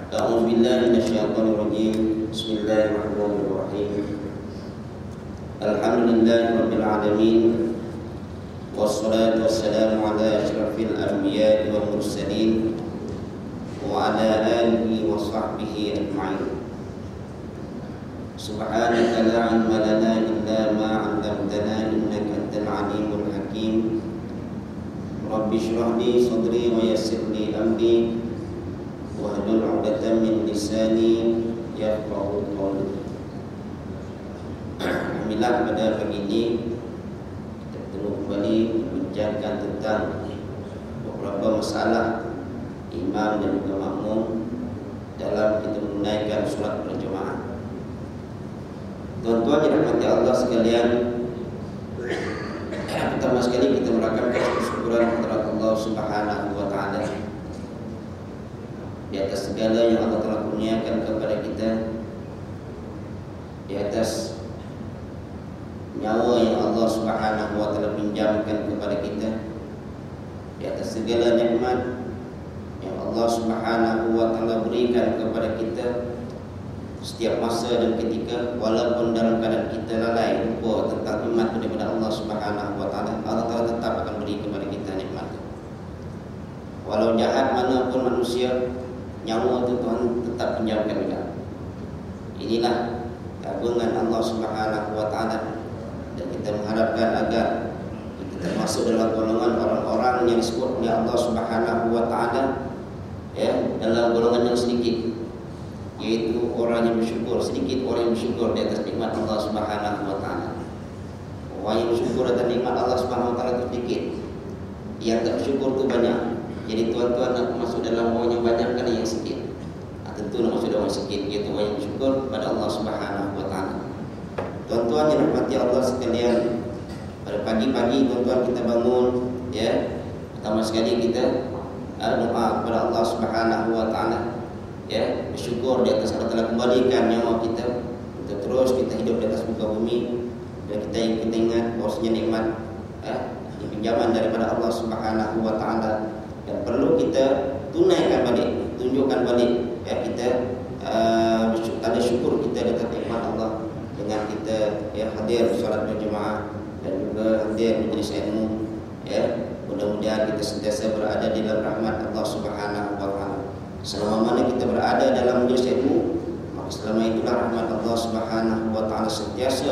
A'udzu billahi minasyaitonir rajim. Bismillahirrahmanirrahim. Alhamdulillahirabbil alamin. Wassalatu wassalamu ala asyrafil anbiya'i wal mursalin wa ala alihi wa sahbihi ajma'in. Subhanaka la 'ilma lana illa ma 'allamtana innaka antal 'alimul hakim. Rabbi shrah li sadri wa yassir li amri wahlul 'uqdatam min lisani yafqahu qawli. Alhamdulillah, pada pagi ini kita bertemu kembali membincangkan tentang beberapa masalah imam dan juga makmum dalam kita menunaikan solat berjemaah. Tuan-tuan yang dirahmati Allah sekalian, pertama sekali kita merakamkan kesyukuran kepada Allah Subhanahu wa taala di atas segala yang Allah telah kurniakan kepada kita, di atas nyawa yang Allah Subhanahu wa taala pinjamkan kepada kita, di atas segala nikmat yang Allah Subhanahu wa taala berikan kepada kita setiap masa dan ketika, walaupun dalam keadaan kita lalai lupa tentang nikmat daripada Allah Subhanahu wa taala, Allah Taala tetap akan beri kepada kita nikmat. Walau jahat manapun manusia, nyawa itu Tuhan tetap pinjamkan kita. Inilah keagungan Allah Subhanahu wa taala, dan kita mengharapkan agar kita termasuk dalam golongan orang-orang yang disebut oleh Allah Subhanahu wa taala dalam golongan yang sedikit, yaitu orang yang bersyukur. Sedikit orang yang bersyukur di atas nikmat Allah Subhanahu wa taala. Orang yang bersyukur atas nikmat Allah Subhanahu wa taala itu sedikit, yang tak bersyukur itu banyak. Jadi tuan-tuan nak masuk dalam orang yang banyak kan yang sikit. Tentu nak masuk dalam orang sikit, iaitu orang yang bersyukur pada Allah Subhanahu wa taala. Tuan-tuan yang dirahmati Allah sekalian, pada pagi-pagi tuan-tuan kita bangun, pertama sekali kita doa kepada Allah Subhanahu wa taala, bersyukur di atas Allah telah kembalikan nyawa kita untuk terus kita hidup di atas muka bumi, dan kita ingat bahwasanya nikmat pinjaman daripada Allah Subhanahu wa taala, dan perlu kita tunaikan balik, tunjukkan balik kita tanda syukur kita di atas nikmat Allah dengan kita hadir solat berjemaah dan juga hadir majlis ilmu. Mudah-mudahan kita sentiasa berada di dalam rahmat Allah Subhanahu wa taala. Selama mana kita berada dalam majlis ilmu, maka selama itulah rahmat Allah Subhanahu wa taala sentiasa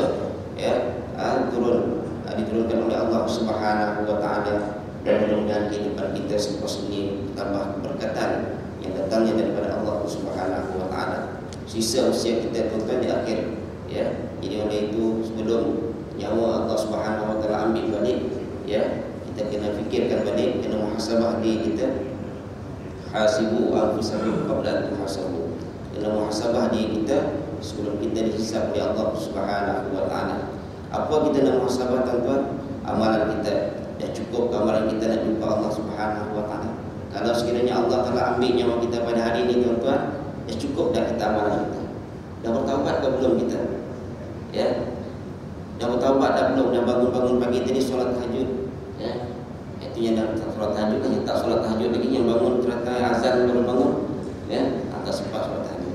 diturunkan oleh Allah Subhanahu wa taala, dan mudah-mudahan kehidupan kita selepas ini tambah keberkatan yang datangnya daripada Allah Subhanahu wa taala. Sisa usia kita tuan-tuan di akhir, jadi oleh itu sebelum nyawa Allah Subhanahu wa taala ambil balik, kita kena fikirkan balik, kena muhasabah diri kita. Hasibu anfusakum qabla an tuhasabu. Kena muhasabah diri kita sebelum kita dihisab oleh Allah Subhanahu wa taala. Apa kita nak muhasabah tuan-tuan? Amalan kita. Dah cukup amalan kita nak jumpa Allah Subhanahu wa taala? Kalau sekiranya Allah telah ambil nyawa kita pada hari ini tuan-tuan, dah cukup dah kita amalan kita? Dah bertaubat ke belum kita? Dah bertaubat dah belum? Dah bangun-bangun pagi tadi solat tahajud? Itu yang dah solat tahajud kan, yang tak solat tahajud lagi, yang bangun ternyata azan baru bangun, tak sempat solat tahajud.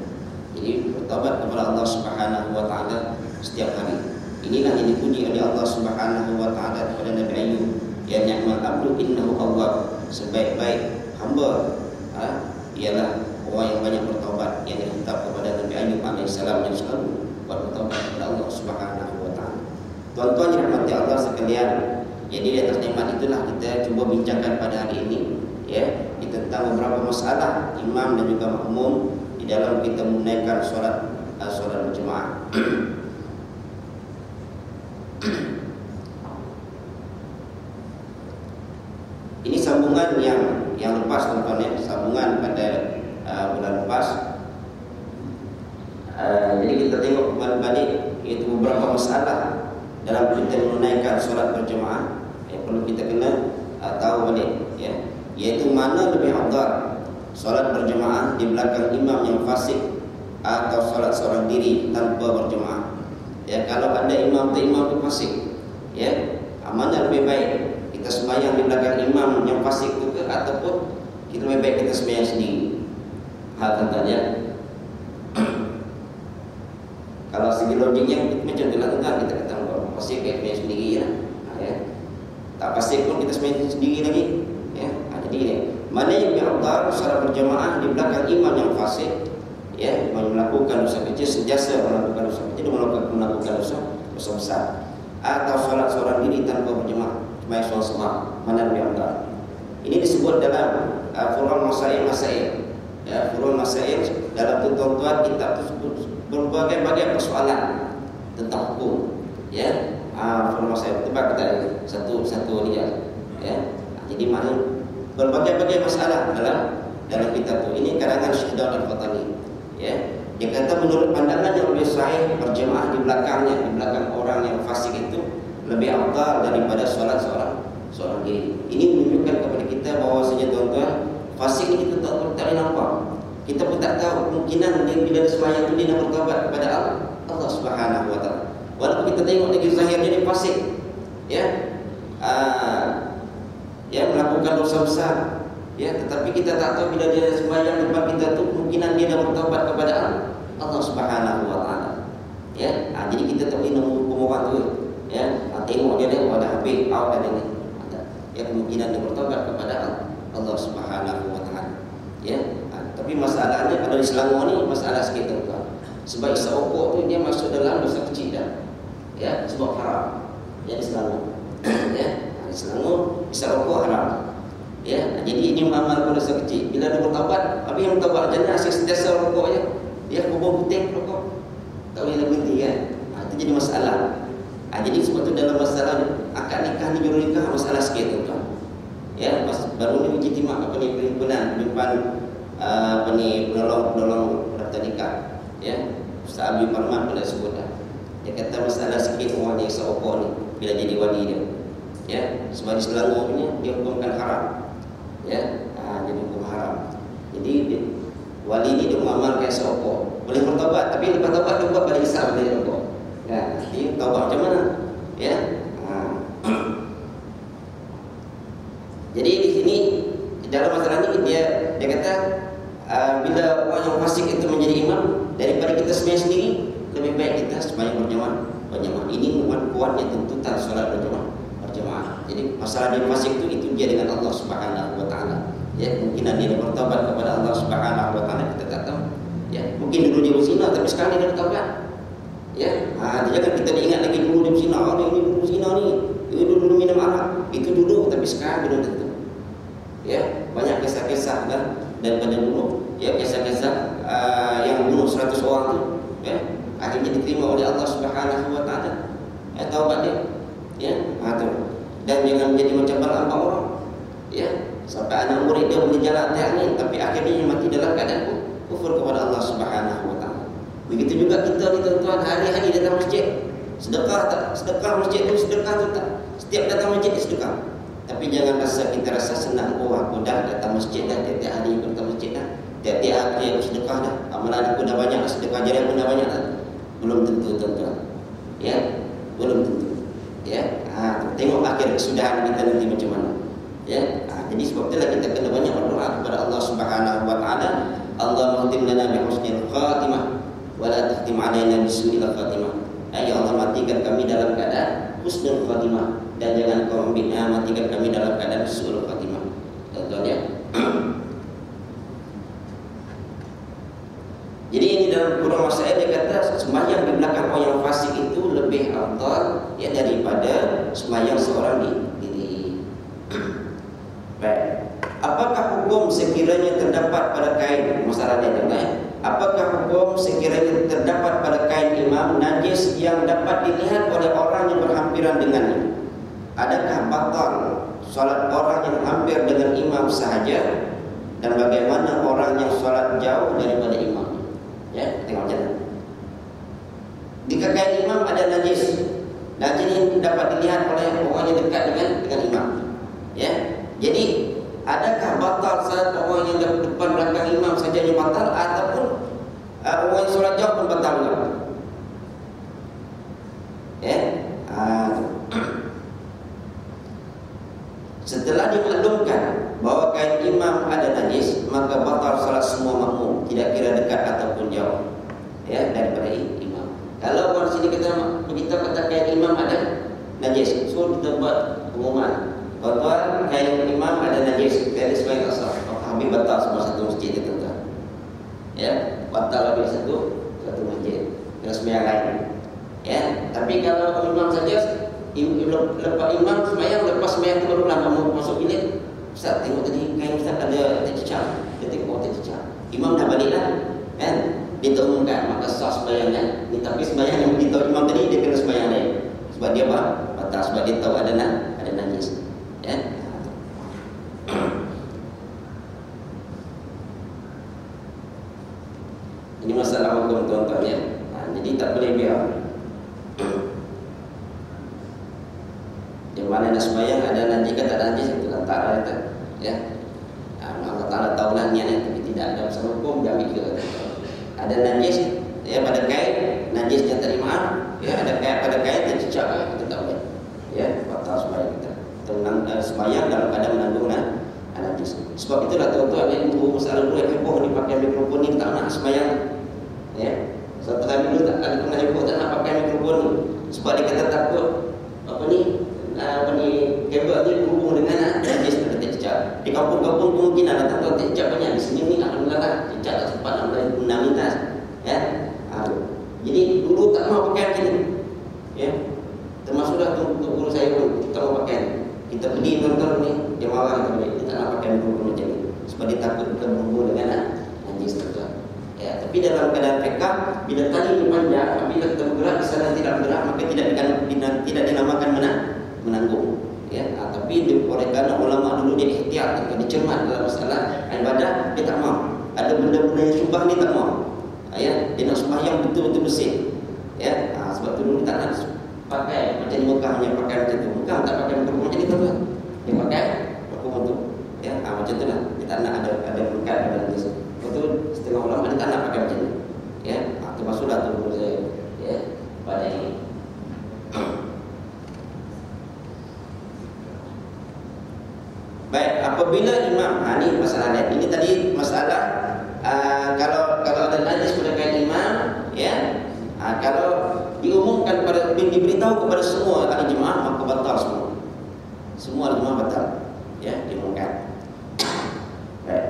Jadi bertaubat kepada Allah Subhanahu wa taala setiap hari. Inilah yang dipuji oleh Allah Subhanahu wa taala kepada Nabi Ayub, ya ni'mal abdu innahu awwab. Sebaik-baik hamba ialah orang yang banyak bertaubat, yang dihantar kepada Nabi Ayub alaihissalam yang selalu bertaubat kepada Allah Subhanahu wa taala. Tuan-tuan yang dirahmati Allah sekalian, jadi di atas nikmat itulah kita cuba bincangkan pada hari ini, tentang beberapa masalah imam dan juga makmum di dalam kita menunaikan solat berjemaah. Ini sambungan yang lepas tuan-tuan, sambungan pada bulan lepas. Jadi kita tengok balik, iaitu beberapa masalah dalam kita menunaikan solat berjemaah yang perlu kita kena tahu balik, iaitu mana lebih afdal, solat berjemaah di belakang imam yang fasik atau solat seorang diri tanpa berjemaah. Kalau ada imam itu fasik, mana lebih baik, kita sembahyang di belakang imam yang fasik itu ke, ataupun kita lebih baik kita sembahyang sendiri? Katanya kalau segi logiknya macam tu lah tentang kita kata pasti kayak sendiri ya. Tak pasti pun kita sendiri lagi ya. Jadi mana yang bi'adhar secara berjamaah di belakang imam yang fasik ya, melakukan dosa kecil sejasa melakukan dosa kecil melakukan dosa besar, atau solat seorang diri tanpa berjamaah baik solat semua, mana bi'adhar. Ini disebut dalam furu'ul masail ya, furu'ul masail dalam tuan-tuan kita berbagai-bagai persoalan tentang hukum ya. Furu'ul masail tebak kita satu ni ya. Jadi mana berbagai-bagai masalah dalam kitab tu. Ini karangan Syekh Daud Al-Fatani ya. Dia kata menurut pandangan yang lebih sahih berjemaah di belakang orang yang fasik itu lebih afdal daripada solat seorang diri. Ini menunjukkan kepada kita bahwasanya tuan-tuan, fasik ini kita tak boleh nampak. Kita pun tak tahu kemungkinan dia bila sembahyang itu dia nak bertaubat kepada Allah Subhanahu wa taala. Walaupun kita tengok lagi zahirnya dia fasik ya. Ya, melakukan dosa besar ya, tetapi kita tak tahu bila dia sembahyang depan kita tu kemungkinan dia dah bertaubat kepada Allah Subhanahu wa taala ya. Jadi kita tak boleh hukum orang tu ya. Tengok dia dah habis out dah ni ya, kemungkinan dia bertaubat kepada Allah Subhanahu wa taala ya. Tapi masalahnya kalau di Selangor ni masalah sikit tuan-tuan. Sebab isap rokok tu dia masuk dalam dosa kecil dah ya, sebab haram ya di Selangor ya. Di Selangor isap rokok haram ya. Jadi ini mengamalkan dosa kecil. Bila dia bertaubat, habis yang bertaubat jangan asyik sentiasa rokok ya. Dia kubur putih rokok tak boleh berhenti kan. Itu jadi masalah. Jadi sebab tu dalam masalah akad nikah ni, juru nikah masalah sikit tuan-tuan ya. Baru ni ijtimak perhimpunan penolong daftar nikah ya. Ustaz Abi Parman pun dah sebut dah. Dia kata masalah sikit orang yang isap rokok ni bila jadi wali dia ya. Sebab di Selangor punya dia hukumkan haram ya. Jadi hukum haram. Jadi wali ni dia mengamalkan isap rokok, boleh bertaubat, tapi lepas taubat dia buat balik isap balik rokok ya. Dia taubat macam mana ya. Jadi di sini dalam masalah ni dia kata bila orang yang fasik itu menjadi imam, daripada kita sembahyang sendiri lebih baik kita sembahyang berjamaah. Ini kuatnya tuntutan solat berjamaah. Jadi masalah dia fasik itu dia dengan Allah Subhanahu wa taala ya. Mungkin dia bertaubat kepada Allah Subhanahu wa taala, kita tak tahu ya. Mungkin dulu dia berzina tapi sekarang dia bertaubat ya. Jangan kita ingat lagi dulu dia berzina, ini dulu berzina ni, dulu minum arak, itu dulu, tapi sekarang belum tentu ya. Banyak kisah-kisah daripada dulu ya, kisah-kisah yang bunuh 100 orang tu ya, akhirnya diterima oleh Allah Subhanahu wa taala ya, taubat dia ya. Dan jangan menjadi macam Balaam orang ya, sampai anak murid dia boleh jalan atas angin tapi akhirnya mati dalam keadaan kufur kepada Allah Subhanahu wa taala. Begitu juga kita ni tuan-tuan, hari-hari datang masjid, sedekah tak? Sedekah masjid tu sedekah tu tak? Setiap datang masjid sedekah. Tapi jangan kita rasa senang, aku dah datang masjid dah, tiap-tiap hari aku datang masjid dah, tiap-tiap hari aku sedekah dah, amalan aku dah banyak, sedekah jariah pun dah banyak dah. Belum tentu tuan-tuan ya, belum tentu ya. Tengok akhir kesudahan kita nanti macam mana ya. Jadi sebab itulah kita kena banyak berdoa kepada Allah Subhanahu wa taala. Allahumma khtim lana bi husnil khatimah wa la takhtim alaina bi su'il khatimah. Ya Allah, matikan kami dalam keadaan husnul khatimah dan jangan kau matikan kami dalam keadaan su'ul khatimah. Tuan-tuan ya. Jadi ini dalam Quran masalah dia kata sembahyang di belakang orang yang fasik itu lebih afdal ya daripada sembahyang seorang diri. Baik. Apakah hukum sekiranya terdapat pada kain, masalah dia tentang apakah hukum sekiranya terdapat pada kain imam najis yang dapat dilihat oleh orang yang berhampiran dengannya? Adakah batal solat orang yang hampir dengan imam sahaja, dan bagaimana orang yang solat jauh daripada imam? Ya, tengok macam mana. Di kain imam ada najis. Najis ini dapat dilihat oleh orang yang dekat dengan imam. Ya. Jadi adakah batal salat orang yang depan belakang imam saja yang batal, ataupun orang yang solat jauh pun batal juga? Ya. Setelah dimaklumkan bahawa kain imam ada najis, maka batal salat semua makmum, tidak di satu masjid dengan sembahyang lain. Ya, tapi kalau imam saja, lepas imam sembahyang, lepas sembahyang itu baru mau masuk bilik. Ustaz, tengok tadi kain Ustaz ada tercecah. Dia tengok tercecah. Imam dah balik lah, kan? Dia terumumkan, maka sah sembahyangnya. Ni tapi sembahyang yang beritahu imam tadi, dia kena sembahyang lain. Sebab dia apa? Batal, sebab dia tahu ada najis. Ya. Ini masalah hukum tuan-tuan ya. Jadi tak boleh biar. Di mana nak sembahyang ada najis ke tak ada najis itu antara itu. Ya. Allah Taala tahu lah niatnya, tapi tidak ada urusan hukum dia ambil juga. Ada najis ya pada kain, najisnya terima. Ya, ada kain pada kain tercecah, kita tak boleh. Ya, batal sembahyang kita. Sembahyang dalam keadaan menanggung najis. Sebab itulah tuan-tuan yang dulu masalah dulu heboh dipakai mikrofon ni tak nak sembahyang. Ya. Satu hari dulu tak ada pernah heboh tak nak pakai mikrofon ni. Sebab dia kata takut apa ni kabel ni berhubung dengan najis pada tercecah. Di kampung-kampung kemungkinan tuan-tuan tercecah banyak. Di sini ni alhamdulillah tercecah tak sempat nak melintas. Ya. Jadi dulu tak mau pakai macam ni. Ya. Termasuklah untuk guru saya pun tak mau pakai. Kita pergi tuan-tuan ni, dia marah kita balik. Dia tak nak pakai mikrofon macam ni. Sebab dia takut kita berhubung dengan najis tuan-tuan. Ya, tapi dalam keadaan fiqh, bila tali ini panjang, apabila kita bergerak di sana tidak bergerak, maka tidak dinamakan menanggung. Ya, tapi oleh kerana ulama dulu dia ihtiyat, dia cermat dalam masalah ibadah, dia tak mau. Ada benda-benda yang syubhah ni tak mau. Ya, dia nak sembahyang betul-betul bersih. Ya, sebab tu dulu tak nak pakai macam ni Mekah hanya pakai macam tu. Mekah tak pakai mikrofon macam ni tuan-tuan. Dia pakai mikrofon tu. Ya, macam tu lah. Dia tak nak ada berkat pada najis. Betul setengah ulama dia tak nak pakai macam ni. Ya, termasuklah tu guru saya. Ya, pada ini. Baik, apabila imam, ini masalah lain. Ini tadi masalah kalau ada najis pada kain imam, ya. Kalau diumumkan pada diberitahu kepada semua ahli jemaah, maka batal semua. Semua ahli jemaah batal. Ya, diumumkan. Baik.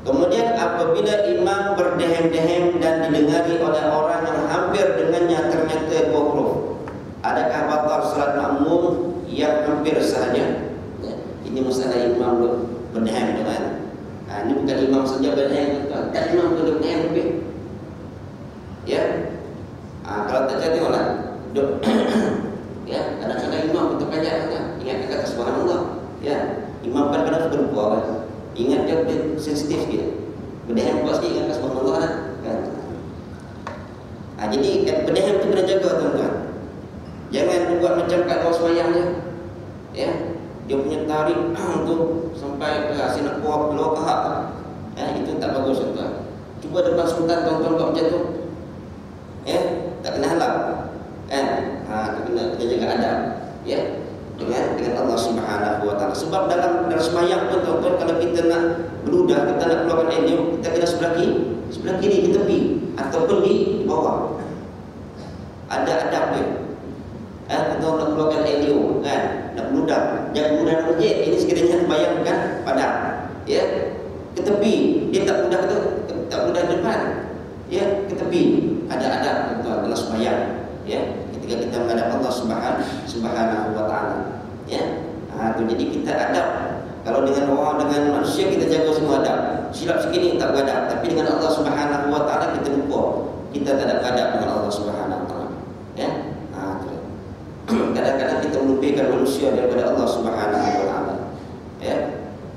Kemudian apabila imam berdehem-dehem dan didengari oleh orang yang hampir dengannya ternyata dua huruf, adakah batal salat makmum yang hampir sahaja? Ya, ini masalah imam berdehem dengan. Ini bukan imam saja berdehem, tak imam pun berdehem lebih. Ya, kalau tak jadi tengoklah. Ya, kadang-kadang imam kita panjat kan, ingat kata subhanallah. Ya, imam kadang-kadang berdoa kan. Ingat dia sensitif dia. Berdehem kuat sikit ingat subhanallah kan. Jadi berdehem tu kena jaga tuan-tuan. Jangan buat macam kat luar sembahyang je. Ya, dia punya tarik tu sampai ke asin nak keluar kahak. Ya, itu tak bagus tuan-tuan. Cuba depan sultan tuan-tuan buat macam tu. Ya, tak kena halal. Kan? Kena jaga adab. Ya, dengan Allah Subhanahu wa taala. Sebab dalam sembahyang pun tuan-tuan, kalau kita nak beludah, kita nak keluarkan air liur, kita kena sebelah kiri di tepi ataupun di bawah. Ada adab dia. Kita nak keluarkan air liur kan, nak beludah, jangan beludah dalam masjid. Ini sekiranya sembahyang bukan padam. Ya, ke tepi. Dia tak beludah tu, tak beludah depan. Ya, ke tepi. Ada adab tuan-tuan dalam sembahyang. Ya, ketika kita menghadap Allah Subhanahu wa taala. Ya. Jadi kita adab. Kalau dengan orang, dengan manusia kita jaga semua adab. Silap sikit ni tak beradab, tapi dengan Allah Subhanahu wa taala kita lupa. Kita tak ada adab dengan Allah Subhanahu wa taala. Ya. Kadang-kadang kita melupakan manusia daripada Allah Subhanahu wa taala. Ya.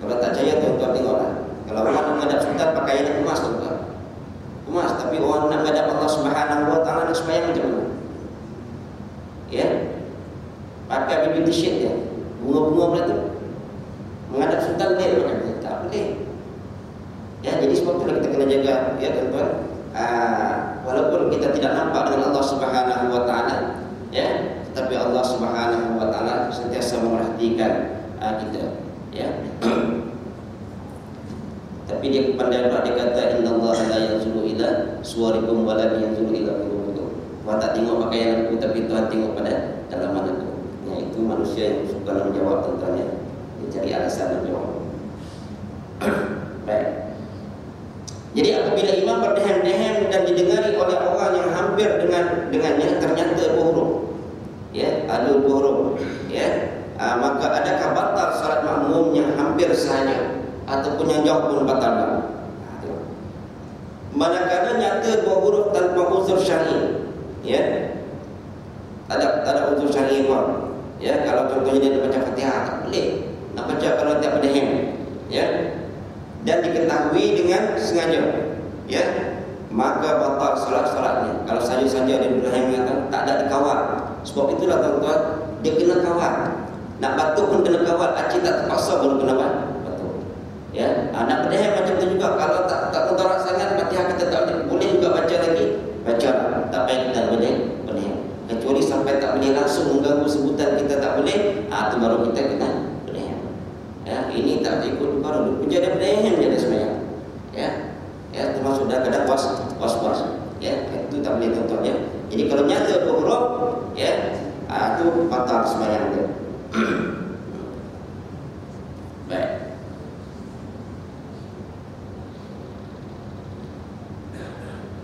Kalau tak percaya tuan-tuan tengoklah. Kalau orang nak menghadap sultan pakai yang emas tuan-tuan. Emas, tapi orang nak menghadap Allah Subhanahu wa taala nak sembahyang macam mana? Ya, pakai baby t-shirt dia, bunga-bunga pula tu. Menghadap sultan boleh pakai? Tak boleh. Ya, jadi sebab itulah kita kena jaga, ya tuan-tuan. Walaupun kita tidak nampak dengan Allah Subhanahu wa taala, ya, tetapi Allah Subhanahu wa taala sentiasa memerhatikan kita, ya. Tapi dia pandai dia kata innallaha la yanzuru ila suwarikum wa la yanzuru ila qulubikum. Tuhan tak tengok pakaian aku, tapi Tuhan tengok pada dalaman aku. Ya, itu manusia yang suka menjawab tuan-tuan ya. Dia cari alasan menjawab. Baik. Jadi apabila imam berdehem-dehem dan didengari oleh orang yang hampir dengannya ternyata dua huruf, ya, ada dua huruf, ya, maka adakah batal salat makmum yang hampir sahaja ataupun yang jauh pun batal? Manakala nyata dua huruf tanpa uzur syar'i, ya, tak ada uzur syar'i pun, ya. Kalau contohnya dia nak baca Fatihah tak boleh, nak baca kalau tak berdehem, ya, dan diketahui dengan sengaja, ya, maka batal solat-solatnya. Kalau saja-saja dia berdehem tak ada dikawal. Sebab itulah tuan-tuan, dia kena kawal. Nak batuk pun kena kawal. Acik tak terpaksa baru kena batuk, ya. Nak berdehem macam tu juga. Kalau tak mudarat sangat, Fatihah kita tak boleh juga baca lagi. Baca, tak payah kita berdehem. Kecuali sampai tak boleh langsung mengganggu sebutan kita tak boleh, itu baru kita kena berdehem. Ya, ini tak ikut baru dia ada berdehem je dah semayang, ya, ya, termasuk dah kadang was-was, ya, itu tak boleh tuan-tuan, ya. Jadi kalau nyata dua huruf, ya, itu batal semayang dia. Baik.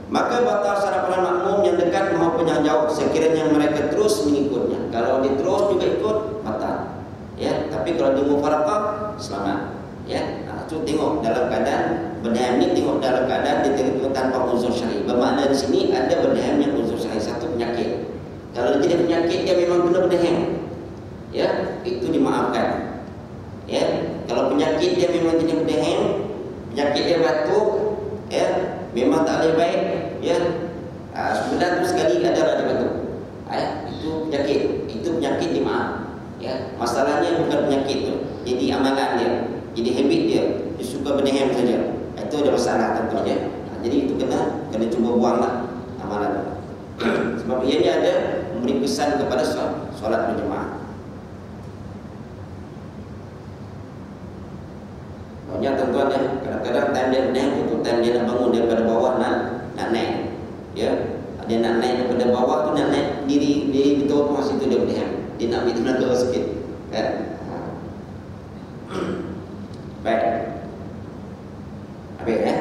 Maka batal salat para makmum yang dekat maupun yang jauh sekiranya mereka terus mengikutnya. Kalau dia terus juga ikut, batal, ya. Tapi kalau dia mufaraqah, selamat, ya. Itu tengok dalam keadaan berdehem ni, tengok dalam keadaan dia tengok tanpa uzur syar'i. Bermakna di sini ada berdehem yang uzur syar'i, satu penyakit. Kalau dia tidak penyakit, dia memang kena berdehem, ya, itu dimaafkan, ya. Kalau penyakit dia memang tidak berdehem, penyakit dia batuk, ya, memang tak boleh baik, ya. Sebenarnya tu sekali ada dia batuk, ya, itu penyakit dimaaf, ya. Masalahnya bukan penyakit tu, jadi amalan dia, jadi habit dia suka berdehem saja. Itu ada masalah tentunya. Jadi itu kena cuba buanglah amalan. Sebab ianya ada memberi pesan kepada solat berjemaah. Banyak tuan-tuan, ya, kadang-kadang time dia berdehem itu time dia nak bangun daripada bawah nak naik, ya. Dia nak naik daripada bawah tu, nak naik diri betul masa itu dia berdehem. Dia nak ambil tenaga sikit, kan. Baik. Habis, ya.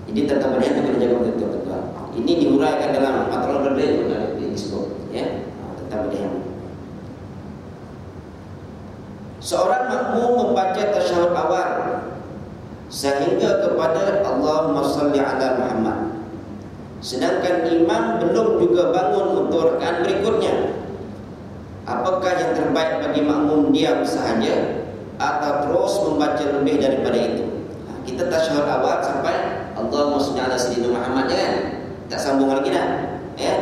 Jadi tentang berdehem itu kena jaga betul, tuan-tuan. Ini diuraikan dalam aturan berdehem disebut, ya, tentang berdehem. Seorang makmum membaca tasyahud awal sehingga kepada Allahumma salli ala Muhammad, sedangkan imam belum juga bangun untuk rakaat berikutnya. Apakah yang terbaik bagi makmum diam sahaja atau terus membaca lebih daripada itu? Kita tasyahud awal sampai Allahumma salli ala sayyidina Muhammad, kan? Tak sambung lagi dah, ya.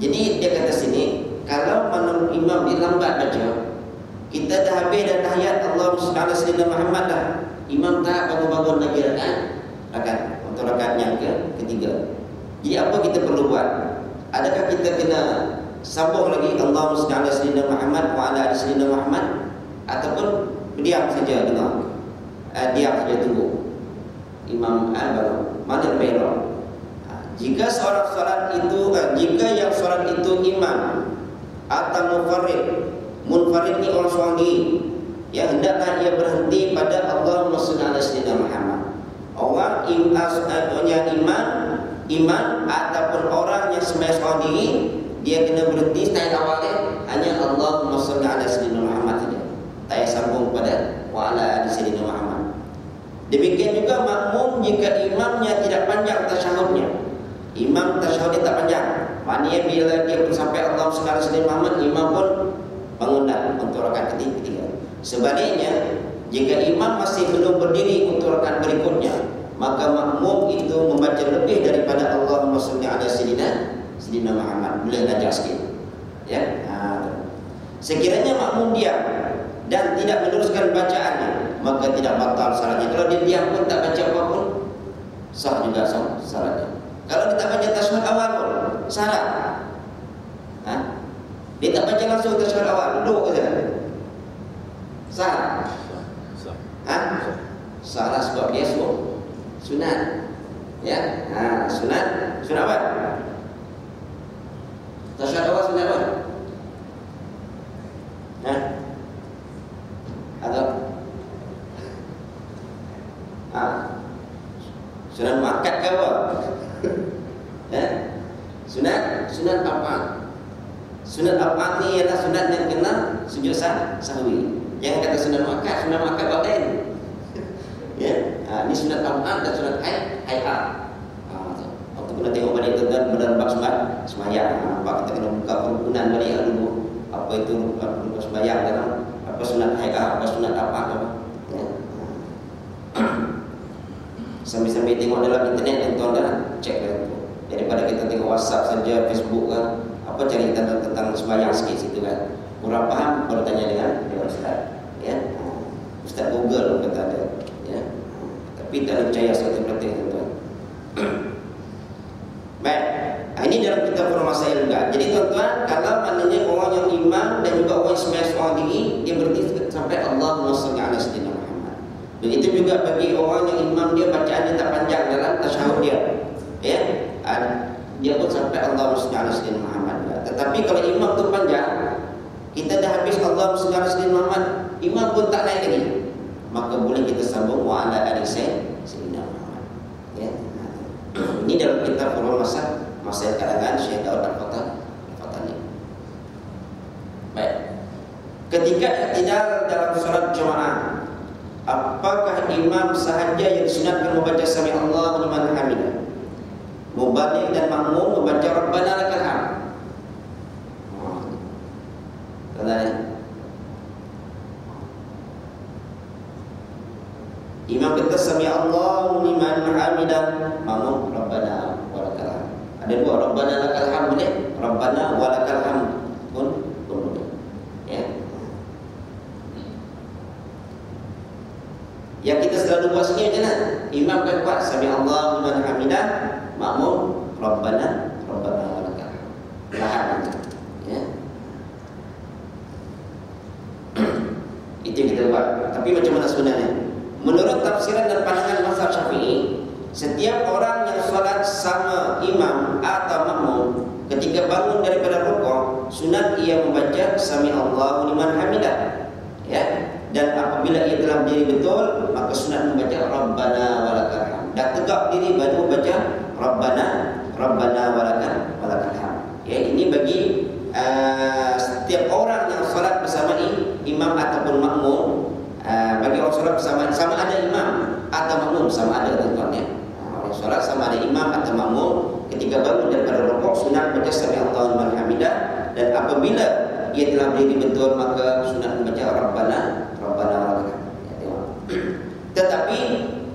Jadi dia kata sini, kalau imam dia lambat baca, kita dah habis dah tahiyat Allahumma salli ala sayyidina Muhammad dah, imam tak bangun-bangun lagi rakaat untuk rakaat yang ketiga. Jadi apa kita perlu buat? Adakah kita kena sambung lagi Allahumma salli ala sayyidina Muhammad wa ala ali sayyidina Muhammad, ataupun diam saja dengar, diam saja tunggu imam baru? Mana lebih elok? Jika seorang salat itu jika yang salat itu imam atau munfarid ni orang seorang diri, ya, hendaklah ia berhenti pada Allahumma salli ala sayyidina Muhammad. Orang imam ataupun orang yang sembahyang seorang diri, dia kena berhenti tahiyat awalnya hanya Allahumma salli ala sayyidina Muhammad saja, tak payah sambung pada wa ala ali sayyidina Muhammad. Demikian juga makmum, jika imamnya tidak panjang tasyahudnya, imam tasyahudnya tak panjang, maknanya bila dia pun sampai Allahumma salli ala sayyidina Muhammad, imam pun bangun dah untuk rakaat ketiga. Sebaliknya, jika imam masih belum berdiri untuk rakaat berikutnya, maka makmum itu membaca lebih daripada Allahumma salli ala sayyidina Muhammad. Boleh belajar sikit, ya. Sekiranya makmum diam dan tidak meneruskan bacaannya, maka tidak batal salatnya. Kalau dia diam pun tak baca apa pun, sah juga salatnya. Kalau dia tak baca tasyahud awal pun salah. Dia tak baca langsung tasyahud awal, duduk saja, sah. Salah sebab dia sunat, ya. Sunat apa? Tasyahud awal sunat apa? Atau Sunat muakkad ke apa? Ya? Sunat apa? Sunat apa ni ialah sunat yang kena sujud sahwi. Yang kata sunat muakkad batin. Ya, ini sunat apa dan sunat hayat. Waktu kita tengok balik tuan dalam bab sembahyang, apa kita kena buka perukunan balik dulu. Apa itu rukun sembahyang dalam apa sunat hayat, apa sunat apa. Ya. Sambil-sambil tengok dalam internet tuan dah cek itu. Daripada kita tengok WhatsApp saja, Facebook kan, apa cari tentang sembahyang sikit situ kan. Kurang faham baru tanya dengan ustaz. Ya. Ustaz Google kata ada. Ya. Tapi tak percaya 100% tuan. Baik. Ini dalam kitab Masail juga. Jadi tuan-tuan, kalau maknanya orang yang imam dan juga orang yang sembahyang seorang diri, dia berhenti sampai Allahumma shalli ala sayyidina Muhammad. Begitu juga bagi orang yang imam dia bacaan dia tak panjang dalam tasyahud dia. Ya. Dia pun sampai Allahumma shalli ala sayyidina Muhammad. Tetapi kalau imam tu panjang, kita dah habis Allahumma shalli ala sayyidina Muhammad, imam pun tak naik lagi, maka boleh kita sambung wa ala ali sayyidina Muhammad. Ya. Ini dalam kitab Masail kalangan Syekh Daud Al-Fatani. Baik. Ketika i'tidal dalam salat jemaah, apakah imam sahaja yang disunatkan membaca sami Allahu liman hamidah? Mubaligh dan makmum membaca Rabbana lakal hamd. Katanya imam kata sami Allahu liman hamidah, makmum Rabbana walakal hamd. Ada dua, Rabbana lakal hamd boleh, Rabbana walakal hamd pun boleh. Ya. Yang kita selalu buat sini macam mana? Imam kan buat sami Allahu liman hamidah, makmum Rabbana walakal hamd. Lahan. Ya. Itu yang kita buat. Tapi macam mana sebenarnya? Menurut tafsiran dan pandangan mazhab Syafi'i, setiap orang yang salat sama imam atau makmum ketika bangun daripada rukuk, sunat ia membaca sami Allahu liman hamidah. Ya. Dan apabila ia telah berdiri betul, maka sunat membaca Rabbana walakal hamd. Dah tegak diri baru baca Rabbana walakal hamd. Ya, ini bagi setiap orang yang salat bersama imam ataupun makmum. Bagi orang salat bersama, sama ada imam atau makmum, sama ada tuan-tuan ya. Orang salat sama ada imam atau makmum, ketika bangun daripada rukuk sunat membaca sami Allahu liman hamidah, dan apabila ia telah berdiri betul maka sunat membaca Rabbana walakal hamd. Tetapi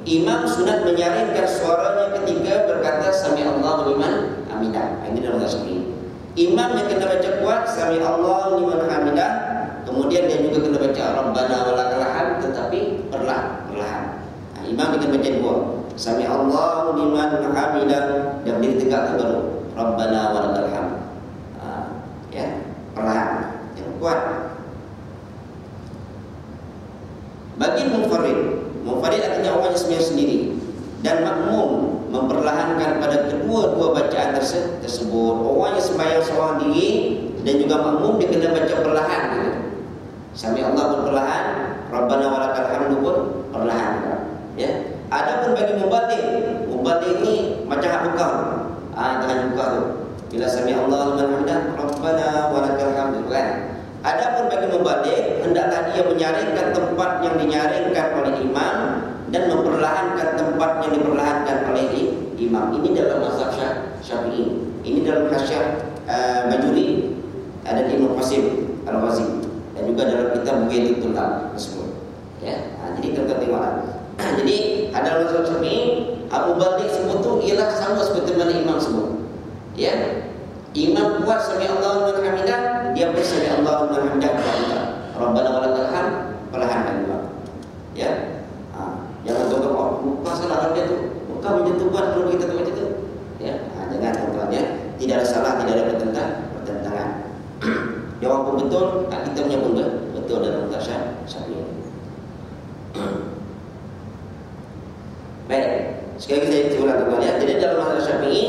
imam sunat menyaringkan suaranya ketika berkata sami Allahu liman hamidah. Ini dalam tasbih. Imam yang kena baca kuat sami Allahu liman hamidah, kemudian dia juga kena baca Rabbana walakal hamd, tetapi perlahan. Imam kena baca dua, sami Allahu liman hamidah, dan berdiri tegak baru Rabbana walakal hamd. Ya, perlahan, yang kuat. Bagi munfarid artinya orang yang sembahyang sendiri, dan makmum memperlahankan pada kedua-dua bacaan tersebut. Orang yang sembahyang seorang diri dan juga makmum dia kena baca perlahan. Sami Allah pun perlahan, Rabbana walakal hamd pun perlahan. Ya. Adapun bagi mubaligh ni macam hak buka. Tangan buka tu. Bila sami Allah liman hamidah, Rabbana walakal hamd kan. Adapun bagi mubaligh, hendaklah dia menyaringkan tempat yang dinyaringkan oleh imam dan memperlahankan tempat yang diperlahankan oleh imam. Ini dalam mazhab Syafi'i. Ini dalam Hasyiah Bajuri, ada di Ibnu Qasim Al-Ghazi, dan juga dalam kitab Bughaitatul Tulab tersebut. Ya, jadi kita tengoklah. Jadi ada mazhab Syafi'i, mubaligh semua tu ialah sama seperti mana imam semua. Ya, imam buat sami Allahu liman hamidah, dia pun sami Allahu liman hamidah perlahan. Rabbana walakal hamd perlahan juga. Ya. Jangan tuan-tuan buka salah dia tu. Buka macam tu buat kalau kita tu macam tu. Ya, jangan tuan-tuan ya. Tidak ada salah, tidak ada pertentangan. Jawab pun betul, kita punya pun betul dalam mazhab Syafi'i. Baik, sekali lagi saya ulang tuan-tuan ya. Jadi dalam mazhab Syafi'i,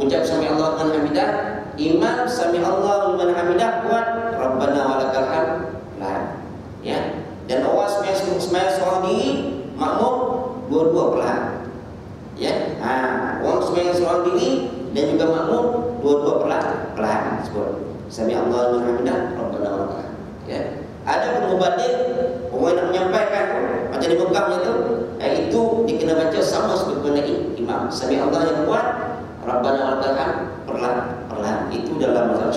ucap sami Allahu liman hamidah, imam sami Allahu liman hamidah buat Rabbana walakal hamd perlahan. Ya. Dan orang sembahyang seorang diri, makmum dua-dua perlahan. Ya, orang sembahyang seorang diri dan juga makmum dua-dua perlahan sebut sami Allahu liman hamidah rabbana wa lakal. Ya. Ada pemubalik orang nak menyampaikan macam di Mekah itu dikena baca sama seperti imam. Sami Allah yang kuat, rabbana wa lakal perlahan. Itu dalam mazhab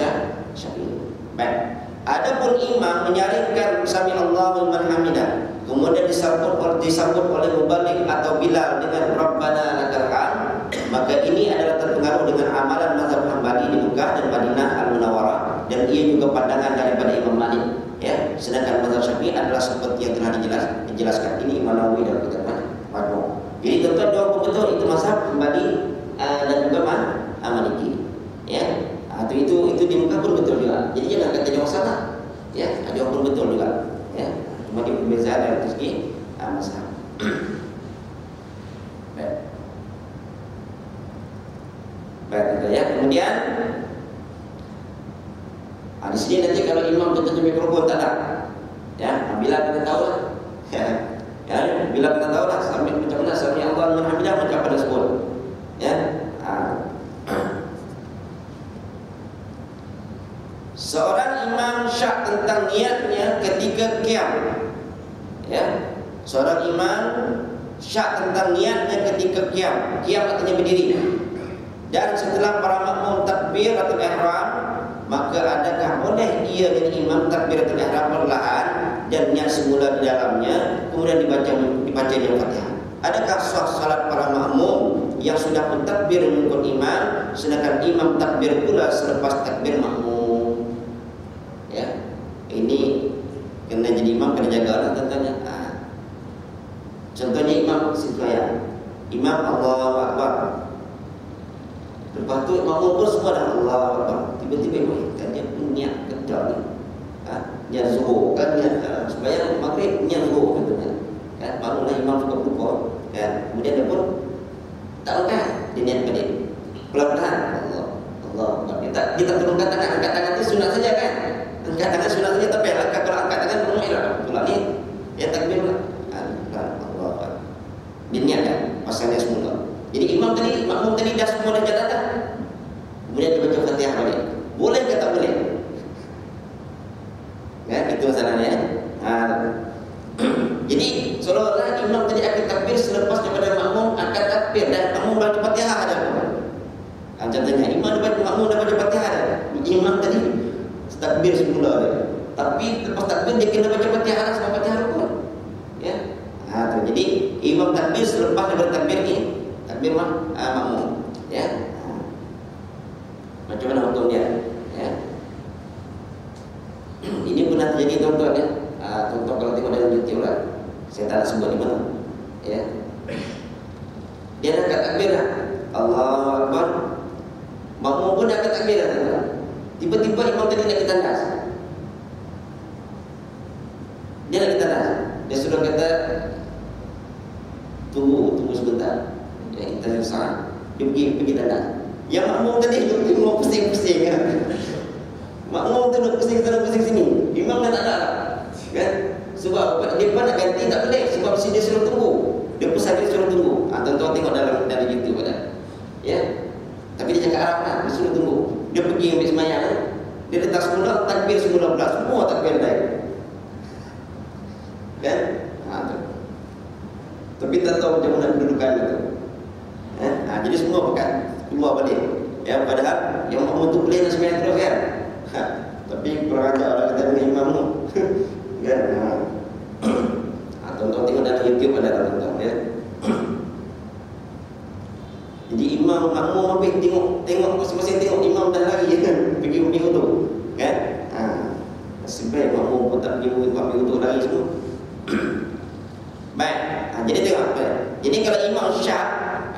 Syafi'i. Baik. Adapun imam menyaringkan sami Allahu liman hamidah, kemudian disambut oleh mubalik atau Bilal dengan rabbana lakal hamd, maka ini adalah terpengaruh dengan amalan mazhab Hambali di Mekah dan Madinah Al-Munawwarah, dan ia juga pandangan daripada Imam Malik. Ya, sedangkan mazhab Syafi'i adalah seperti yang telah dijelaskan ini Imam Nawawi dalam kitab Majmu'. Jadi tuan-tuan dua betul itu mazhab Hambali dan juga Maliki. Ya. Itu di Mekah pun betul juga. Jadi jangan kata jangan salah. Ya, ada pun betul juga. Ya, cuma di perbezaan dari segi mazhab. Baik, ya. Kemudian di sini nanti kalau imam tutup mikrofon tak ada. Ya, bila kita tahu lah. Ya, bila kita tahu lah sampai macam mana sami Allah liman hamidah macam pada sebut. Ya. Seorang imam syak tentang niatnya ketika qiyam. Ya. Seorang imam syak tentang niatnya ketika qiyam. Qiyam artinya berdiri. Dan setelah para makmum takbiratul ihram, maka adakah boleh ia jadi imam takbiratul ihram perlahan dan niat semula di dalamnya, kemudian dibaca Al-Fatihah? Adakah sah salat para makmum yang sudah mentakbir mengikut imam, sedangkan imam takbir pula selepas takbir makmum? Ya, ini kena jadi imam kena jagalah tentunya. Contohnya imam sembahyang, imam Allahu Akbar, lepas tu makmum pun semua dah Allahu Akbar, tiba-tiba kan dia niat kedal ni, niat zuhur kan, niat sembahyang maghrib niat zuhur contohnya kan, barulah imam buka kan, kemudian dia pun tak lekas dia niat balik pelan-pelan Allah Akbar. Dia tak perlu angkat tangan tu sunat saja kan, angkat tangan sunat saja, tapi kalau angkat tangan penuh pula ni ya takbir lah Allah Akbar, dia niat kan pasalnya semula. Jadi imam tadi, makmum tadi dah semua dah jalan dah, kemudian dia baca Fatihah balik, boleh ke tak boleh? Kan itu masalahnya. Jadi seolah-olah imam tadi akan takbir selepas daripada makmum akan takbir dan makmum baca Fatihah ada. Contohnya imam dah baca, makmum dah baca Fatihah dah, imam tadi takbir semula dia, tapi lepas takbir dia kena baca Fatihah dah sebab Fatihah rukun. Ya. Jadi imam takbir selepas daripada takbir ni, takbir makmum. Ya. Macam mana hukum dia? Ya. Ini pernah terjadi tuan-tuan ya. Tuan-tuan kalau tengok dalam YouTube lah, saya tak nak sebut di mana. Ya. Dia dah angkat takbir lah, Allahu Akbar, makmum pun dah angkat takbir lah tuan-tuan. Tiba-tiba imam tadi nak tandas. Dia nak tandas. Dia sudah kata tunggu sebentar. Ya, kita sangat. Dia pergi tandas. Yang makmum tadi dia mau pusing-pusing kan. Makmum tu nak pusing sana pusing sini. Imam dah tak ada lah. Kan? Sebab dia pun nak ganti tak boleh sebab mesti dia suruh tunggu. Dia pesan dia suruh tunggu. Tuan-tuan tengok dalam YouTube ada. Ya. Tapi dia cakap Arab lah, dia suruh tunggu. Dia pergi ambil sembahyang. Dia letak semula takbir semula pula. Semua takbir baik. Kan? Tu. Tapi tak tahu macam mana kedudukan itu. Jadi semua pekat keluar balik. Ya, padahal yang makmum tu boleh nak sembahyang terus kan. Tapi kurang ajar lah kita dengan imam tu. Kan? Tuan-tuan tengok dalam YouTube ada tuan-tuan ya. Jadi imam makmum habis tengok masing-masing tengok imam dah lari kan. Pergi untuk kan? Nasib baik makmum pun tak pergi untuk lari semua. Baik. Jadi tengok. Jadi kalau imam syak,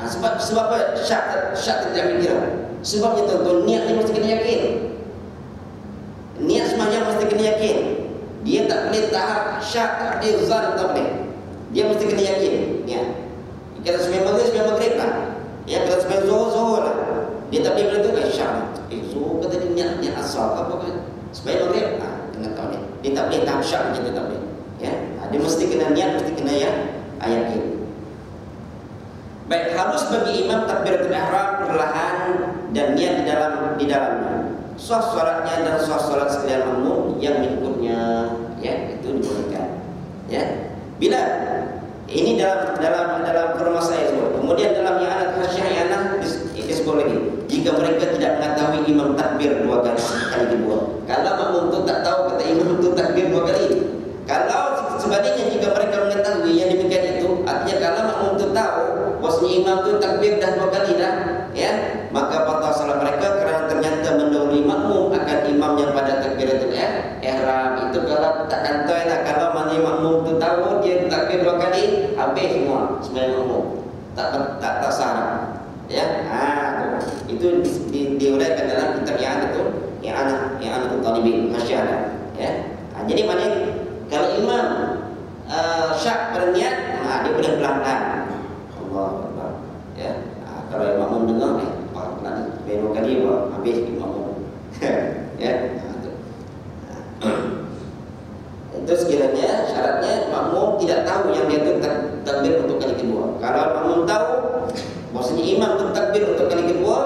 sebab apa syak tidak mikir? Sebabnya tuan-tuan niatnya mesti kena yakin. Niat sembahyang mesti kena yakin. Dia tak boleh tahap syak, dia zan tak boleh. Dia mesti kena yakin. Ya. Kalau sembahyang maghrib lah. Ya, kalau sembahyang zuhur lah. Dia tak boleh beritahu syak. Zuhur kata dia niat asal apa kan? Sembahyang maghrib kena tahu dia. Dia tak boleh tahap syak macam tu tak boleh. Ya. Dia mesti kena niat, mesti kena yakin. Baik, harus sebagai imam takbiratul ihram perlahan dan niat di dalamnya. Sah salatnya dan sah salat sekalian makmum yang mengikutnya, ya, itu dibolehkan. Ya. Bila ini dalam format saya semua. Kemudian dalam i'anat hasyiah disebut lagi, jika mereka tidak mengetahui imam takbir 2 kali kedua. Kalau makmum itu tak tahu kata imam itu takbir 2 kali. Kalau sebaliknya jika mereka mengetahui yang demikian itu, artinya kalau makmum itu tahu bahwasanya imam itu takbir dah 2 kali dah, ya, maka batal salat mereka kerana ternyata mendahului makmum akan imam yang pada takbiratul ihram. Itu kalau tak kantoi lah. Kalau mana makmum itu tahu dia takbir 2 kali, habis semua sembahyang makmum. Tak sah. Ya, itu diuraikan dalam kitab yang itu, yang anak talibin hasyiah. Ya. Jadi mana kalau imam syak berniat, dia boleh pelan-pelan. Allahu Akbar. Ya. Kalau imam dengar pelan baru kali habis imam. Ya. Itu sekiranya syaratnya makmum tidak tahu yang dia itu takbir untuk kali kedua. Kalau makmum tahu bahwasanya imam itu takbir untuk kali kedua,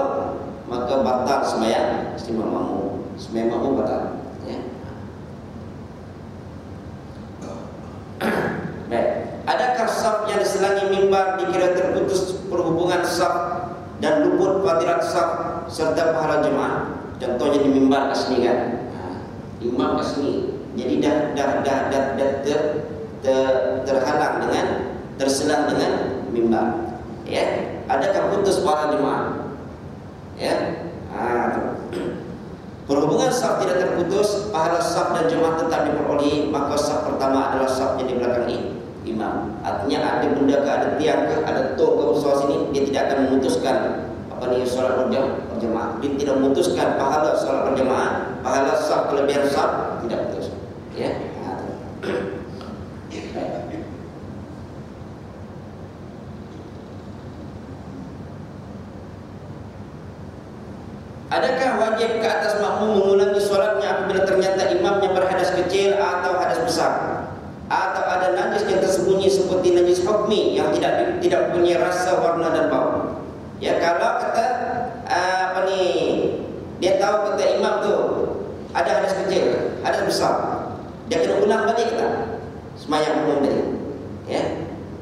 maka batal sembahyang makmum. Sembahyang makmum batal. Ya. Baik. Adakah saf yang diselangi mimbar dikira terputus perhubungan saf dan luput fadilat saf serta pahala jemaah? Contohnya di mimbar kat sini kan. Imam kat sini. Jadi dah terhalang dengan terselang dengan mimbar. Ya. Adakah putus pahala jemaah? Ya. Perhubungan saf tidak terputus, pahala saf dan jemaah tetap diperoleh. Maka saf pertama adalah saf yang di belakang imam. Artinya ada benda ke, ada tiang ke, ada tok ke besar sini, dia tidak akan memutuskan solat berjemaah. Dia tidak memutuskan pahala solat berjemaah, pahala saf, kelebihan saf tidak putus. Ya. Adakah wajib ke atas makmum mengulangi solatnya apabila ternyata imamnya berhadas kecil atau hadas besar, atau ada najis yang tersembunyi seperti najis hukmi yang tidak punya rasa, warna dan bau? Ya, kalau kata dia tahu kata imam tu ada hadas kecil, hadas besar, dia kena ulang balik tak sembahyang makmum tadi? Ya,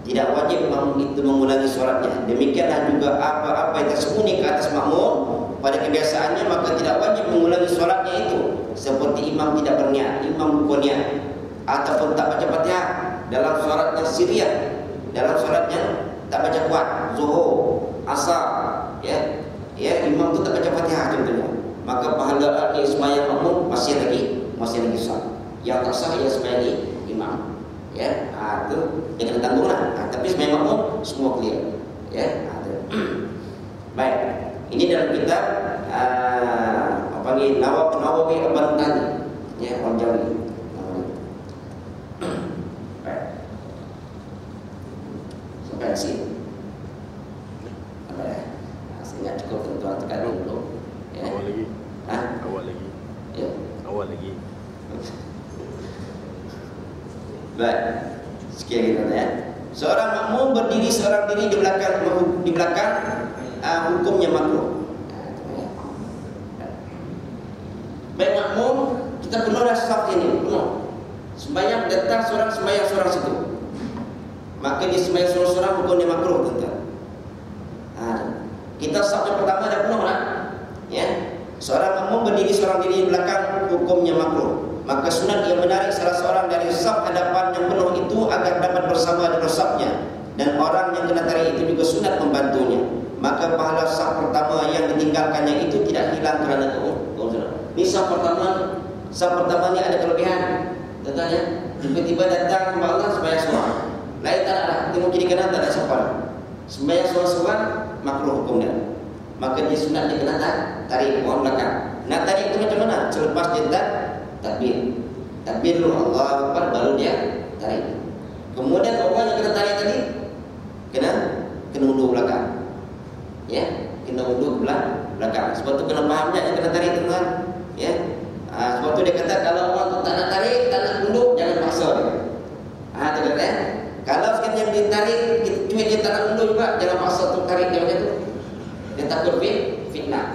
tidak wajib makmum itu mengulangi solatnya. Demikianlah juga apa-apa yang tersembunyi ke atas makmum pada kebiasaannya, maka tidak wajib mengulangi solatnya itu. Seperti imam tidak berniat, imam lupa niat, ataupun tak baca Fatihah dalam solatnya sirriyah, dalam solatnya tak baca kuat, zuhur, asar, ya, imam tu tak baca Fatihah contohnya, maka pahala sembahyang makmum masih lagi sah. Yang tak sah ia sembahyang imam. Ya, itu jangan tangguhlah. Tapi sembahyang makmum semua clear. Ya, baik. Ini dalam kitab Nawawi Al-Bantani, ya, Al-Jawi. Baik. Sampai di sini. Sehingga cukup tentuan tekan dulu. Ya. Awal lagi. Awal lagi. Ya. Awal lagi. Baik. Sekian kita ya. Seorang makmum berdiri seorang diri di belakang hukumnya makruh. Baik makmum, kita penuh dah saf ini, penuh. Sembahyang datang seorang sembahyang seorang situ. Maka di sembahyang seorang hukumnya makruh, tuan-tuan. Kita saf yang pertama dah penuh lah. Ya. Seorang makmum berdiri seorang diri di belakang hukumnya makruh. Maka sunat ia menarik salah seorang dari saf hadapan yang penuh itu agar dapat bersama dengan safnya, dan orang yang kena tarik itu juga sunat membantunya. Maka pahala saf pertama yang ditinggalkannya itu tidak hilang kerana ini saf pertama ni ada kelebihan. Contohnya tiba-tiba datang kepada Allah sembahyang seorang, lain tak ada, tengok kiri kanan tak ada siapa. Sembahyang seorang makruh hukumnya. Maka dia sunat dia kena tarik orang belakang. Nak tarik itu macam mana? Selepas dia takbir dulu Allahu Akbar, baru dia tarik. Kemudian orang yang kena tarik tadi kena undur belakang. Ya, kena undur belakang. Sebab tu kena fahamnya yang kena tarik tuan. Ya. Sebab tu dia kata kalau orang tu tak nak tarik, tak nak undur, jangan paksa dia. Kalau sekali yang ditarik, duit dia tak nak undur juga, jangan paksa tu tarik dia macam tu. Dia takut fitnah.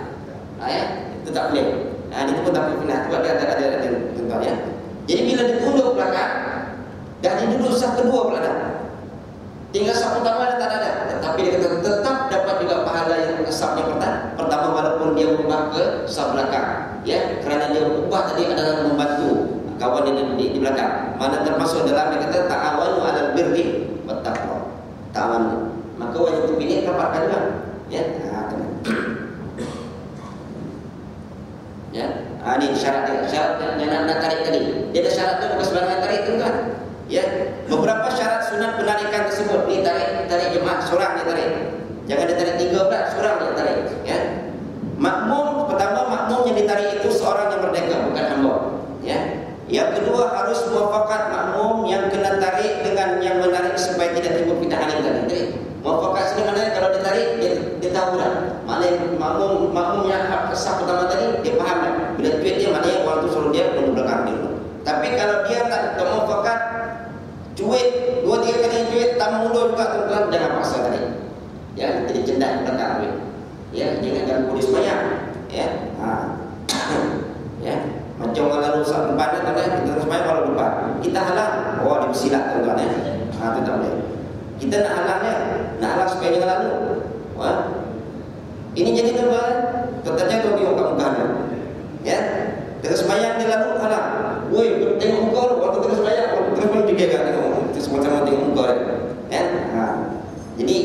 Ya, itu tak boleh. Dia pun takut fitnah. Tu ada tuan ya. Jadi bila dia undur belakang, dah dia duduk sah kedua pula dah. Tinggal sah pertama dah tak ada. Tetapi dia kata tetap dapat juga pahala yang sahnya pertama walaupun dia berubah ke sah belakang. Ya, kerana dia ubah tadi adalah membantu kawan dia di belakang. Mana termasuk dalam dia kata ta'awanu 'alal birri wat taqwa. Ta'awanu. Maka wajib pilih rapatkan juga. Ya. Ya. Ini syarat dia. Syarat yang nak tarik tadi. Dia ada syarat tu bukan sembarangan tarik tu kan. Ya. Beberapa syarat sunat penarikan tersebut ni tarik jemaah seorang dia tarik. Jangan dia tarik 3 pula, seorang dia tarik. Ya. Makmum pertama, makmum yang ditarik itu seorang yang merdeka, bukan hamba. Ya. Yang kedua, harus muafakat makmum yang kena tarik dengan yang menarik supaya tidak timbul fitnah yang tadi. Muafakat sini maknanya kalau ditarik dia tahu dah. Maknanya makmum yang sah pertama tadi dia faham dah. Bila tweet dia maknanya orang tu suruh dia untuk belakang dia. Tapi kalau dia tak muafakat, cuit 2-3 kali cuit tak mundur juga tuan-tuan, jangan paksa tadi. Ya, jadi cendak belakang dia. Ya, jangan ganggu dia semayang. Ya. Ya. Macam orang lalu saat depan kita semayang kalau depan kita halang, dia bersilat tuan-tuan ya. Itu tak boleh. Kita nak halangnya, nak halang supaya jangan lalu. Ini jadi tuan-tuan, tetapnya kau tengok kat mukanya. Ya. Kita semayang dia lalu halang. Woi, tengok muka lu, waktu kita semayang, terus pun juga tengok. Terus sama-sama tengok muka dia. Ya. Jadi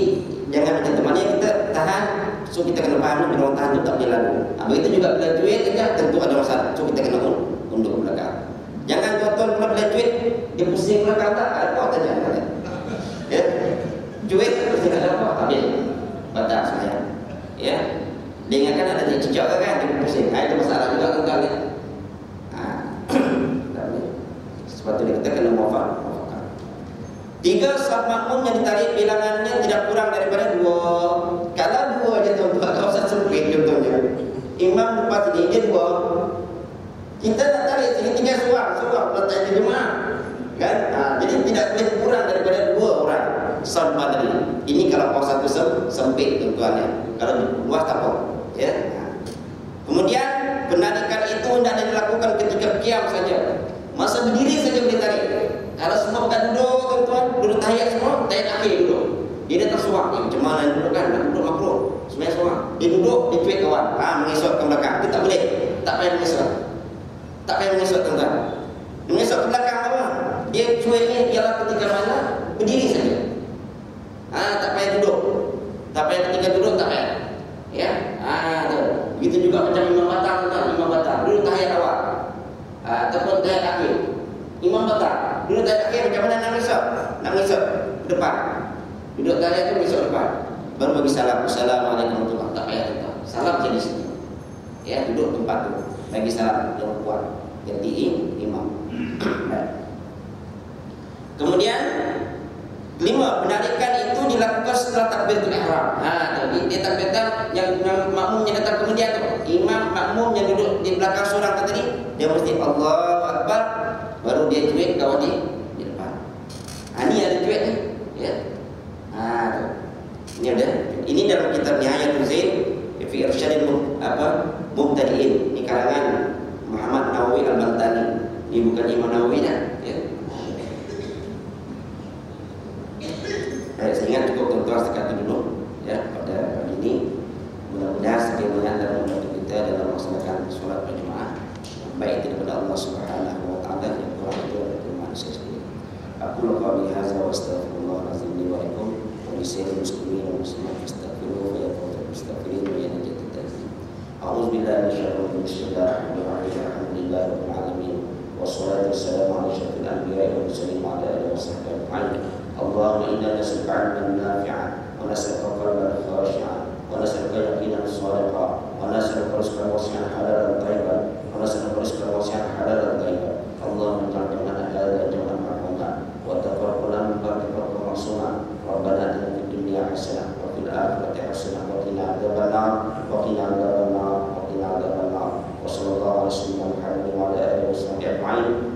jangan macam temannya kita tahan. So kita kena faham bila orang tahan tu tak boleh lalu. Begitu juga bila cuit saja tentu ada masalah. So kita kena undur ke belakang. Jangan tuan-tuan pula bila cuit dia pusing belakang tak ada apa saja. Ya. Cuit pusing ada apa habis. Batal semayang. Ya. Dia ingatkan ada cicak kan dia pusing. Itu masalah juga tuan-tuan ya. Tak boleh. Sebab tu kita kena muafakat. 3 sah makmum yang ditarik bilangannya tidak kurang daripada 2. Kalau 2 je tuan-tuan, kawasan sempit contohnya. Imam lepas ini dia 2. Kita nak tarik sini tinggal seorang letak di jemaah. Kan? Jadi tidak boleh kurang daripada 2 orang sah tadi. Ini kalau kawasan itu sempit tuan-tuan ya. Kalau luas tak apa. Ya. Kemudian penarikan itu tidak dilakukan ketika qiyam saja. Masa berdiri saja boleh tarik. Kalau semua bukan duduk tuan-tuan, duduk tahiyat semua, tahiyat akhir duduk. Dia datang suang, macam mana duduk kan? Duduk makruh. Sebenarnya suang. Dia duduk, dia cuit kawan. Mengesot ke belakang. Dia tak boleh. Tak payah mengesot. Tak payah mengesot tuan-tuan. Mengesot ke belakang apa? Dia cuitnya ialah ketika mana? Berdiri saja. Tak payah duduk. Tak payah ketika duduk, tak payah. Ya. Tu. Begitu juga macam imam batang tuan-tuan. Imam batang. Duduk tahiyat awal. Ataupun tahiyat akhir. Imam batang. Duduk tahiyat akhir macam mana nak mengesot? Nak mengesot ke depan. Duduk tahiyat tu mengesot depan. Baru bagi salam. Assalamualaikum warahmatullahi wabarakatuh. Tak payah tuan. Salam jadi sini. Ya, duduk tempat tu. Bagi salam yang kuat. Ganti imam. Kemudian 5, penarikan itu dilakukan setelah takbiratul ihram. Dia takbirkan yang makmum yang datang kemudian tu. Imam makmum yang duduk di belakang seorang tadi, dia mesti Allahu Akbar, baru dia cuit kawan di depan. Ini ada cuit ni. Ya. Ini ada. Ini dalam kitab Nihayatul Zain fi Irsyadil Mubtadi'in. Ini karangan Muhammad Nawawi Al-Bantani. Ini bukan Imam Nawawi dah. Ya. Saya ingat cukup tuan-tuan setakat itu dulu ya pada pagi ini. Mudah-mudahan sebagaimana dalam membantu kita dalam melaksanakan solat berjemaah baik itu daripada Allah Subhanahu wa taala yang kurang itu dari manusia sendiri. Aku qouli hadza wa astaghfirullahalazim li wa lakum wa li sayyidil muslimin wal muslimat fastaghfiruhu ya fawzal mustaghfirin wa ya najatut tazim. A'udzu billahi minasyaitonir rajim. Alhamdulillahi rabbil alamin. Wassalatu wassalamu ala asyrafil anbiya'i wal mursalin wa ala alihi wa sahbihi ajma'in. Allahumma inna nas'aluka 'ilman nafi'an wa nas'aluka qalban khashi'an wa nas'aluka yaqinan shadiqan wa nas'aluka rizqan wasi'an halalan thayyiban wa nas'aluka rizqan wasi'an halalan thayyiban. Allahumma ij'al jam'ana hadza jam'an marhuman wa taqabbal minna taqabbal ma'suman. Rabbana atina fid dunya hasanah wa fil akhirati hasanah wa qina adzabannar wa qina adzabannar wa qina adzabannar. Wa sallallahu alaihi wa sallam wa ala alihi wa sahbihi ajma'in.